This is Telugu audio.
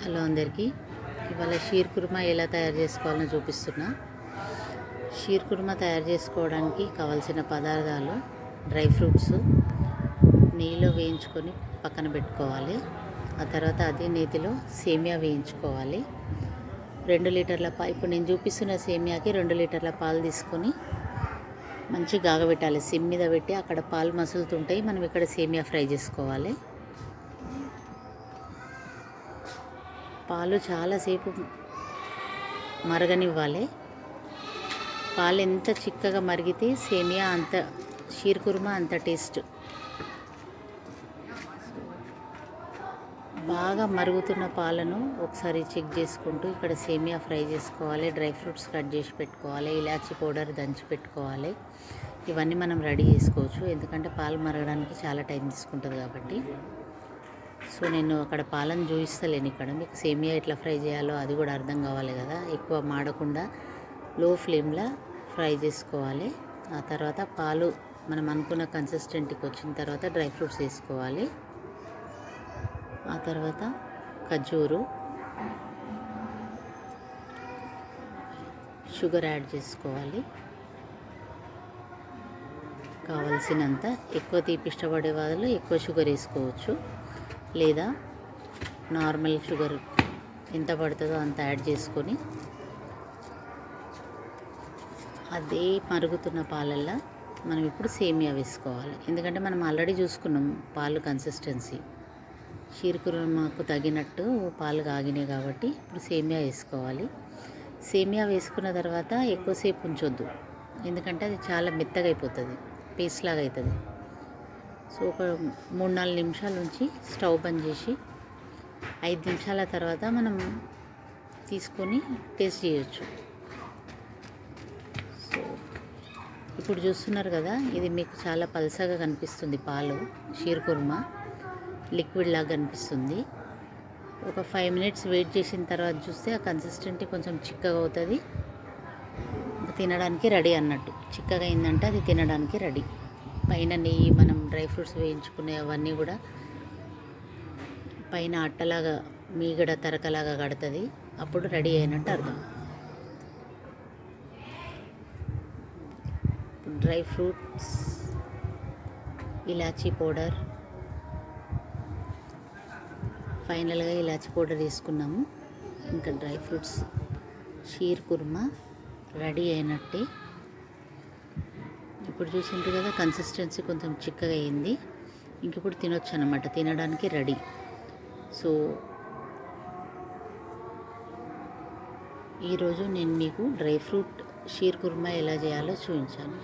హలో అందరికీ. ఇవాళ షీర్ కుర్మా ఎలా తయారు చేసుకోవాలో చూపిస్తున్నా. షీర్ కుర్మా తయారు చేసుకోవడానికి కావాల్సిన పదార్థాలు: డ్రై ఫ్రూట్స్ నెయ్యిలో వేయించుకొని పక్కన పెట్టుకోవాలి. ఆ తర్వాత అదే నేతిలో సేమియా వేయించుకోవాలి. 2 లీటర్ల ఇప్పుడు నేను చూపిస్తున్న సేమియాకి 2 లీటర్ల పాలు తీసుకొని మంచిగా గాగబెట్టాలి. సిమ్ మీద పెట్టి అక్కడ పాలు మసులుతుంటాయి, మనం ఇక్కడ సేమియా ఫ్రై చేసుకోవాలి. పాలు చాలాసేపు మరగనివ్వాలి. పాలు ఎంత చిక్కగా మరిగితే సేమియా అంత, షీర్ కుర్మా అంత టేస్ట్. బాగా మరుగుతున్న పాలను ఒకసారి చెక్ చేసుకుంటూ ఇక్కడ సేమియా ఫ్రై చేసుకోవాలి. డ్రై ఫ్రూట్స్ కట్ చేసి పెట్టుకోవాలి. ఇలాచీ పౌడర్ దంచి పెట్టుకోవాలి. ఇవన్నీ మనం రెడీ చేసుకోవచ్చు, ఎందుకంటే పాలు మరగడానికి చాలా టైం తీసుకుంటుంది కాబట్టి. సో నేను అక్కడ పాలను చూపిస్తలేను, ఇక్కడ మీకు సేమియా ఎట్లా ఫ్రై చేయాలో అది కూడా అర్థం కావాలి కదా. ఎక్కువ మాడకుండా లో ఫ్లేమ్లో ఫ్రై చేసుకోవాలి. ఆ తర్వాత పాలు మనం అనుకున్న కన్సిస్టెంట్కి వచ్చిన తర్వాత డ్రై ఫ్రూట్స్ వేసుకోవాలి. ఆ తర్వాత ఖర్జూరు, షుగర్ యాడ్ చేసుకోవాలి. కావలసినంత. ఎక్కువ తీపి ఇష్టపడే వాళ్ళు ఎక్కువ షుగర్ వేసుకోవచ్చు, లేదా నార్మల్ షుగర్ ఎంత పడుతుందో అంత యాడ్ చేసుకొని అదే మరుగుతున్న పాలల్లో మనం ఇప్పుడు సేమియా వేసుకోవాలి. ఎందుకంటే మనం ఆల్రెడీ చూసుకున్నాం పాలు కన్సిస్టెన్సీ. షీర్ కుర్మాకు తగినట్టు పాలు కాగినాయి కాబట్టి ఇప్పుడు సేమియా వేసుకోవాలి. సేమియా వేసుకున్న తర్వాత ఎక్కువసేపు ఉంచొద్దు, ఎందుకంటే అది చాలా మెత్తగా అయిపోతుంది, పేస్ట్ లాగా అవుతుంది. సో ఒక 3-4 నిమిషాల నుంచి స్టవ్ బంద్ చేసి 5 నిమిషాల తర్వాత మనం తీసుకొని టేస్ట్ చేయొచ్చు. సో ఇప్పుడు చూస్తున్నారు కదా, ఇది మీకు చాలా పల్సగా కనిపిస్తుంది. పాలు షీర్ కుర్మా లిక్విడ్ లాగా కనిపిస్తుంది. ఒక 5 మినిట్స్ వెయిట్ చేసిన తర్వాత చూస్తే ఆ కన్సిస్టెంట్ కొంచెం చిక్కగా అవుతుంది, తినడానికి రెడీ అన్నట్టు. చిక్కగా అయిందంటే అది తినడానికి రెడీ. పైన నెయ్యి, మనం డ్రై ఫ్రూట్స్ వేయించుకునే అవన్నీ కూడా పైన అట్టలాగా మీగడ తరకలాగా కడుతుంది, అప్పుడు రెడీ అయినట్టు అర్థం. డ్రై ఫ్రూట్స్, ఇలాచీ పౌడర్, ఫైనల్గా ఇలాచీ పౌడర్ వేసుకున్నాము. ఇంకా dry fruits, sheer khurma ready అయినట్టే. ఇప్పుడు చూసింటారు కదా, కన్సిస్టెన్సీ కొంచెం చిక్కగా అయింది. ఇంక ఇప్పుడు తినొచ్చు అన్నమాట, తినడానికి రెడీ. సో ఈరోజు నేను మీకు డ్రై ఫ్రూట్ షీర్ కుర్మా ఎలా చేయాలో చూపించాను.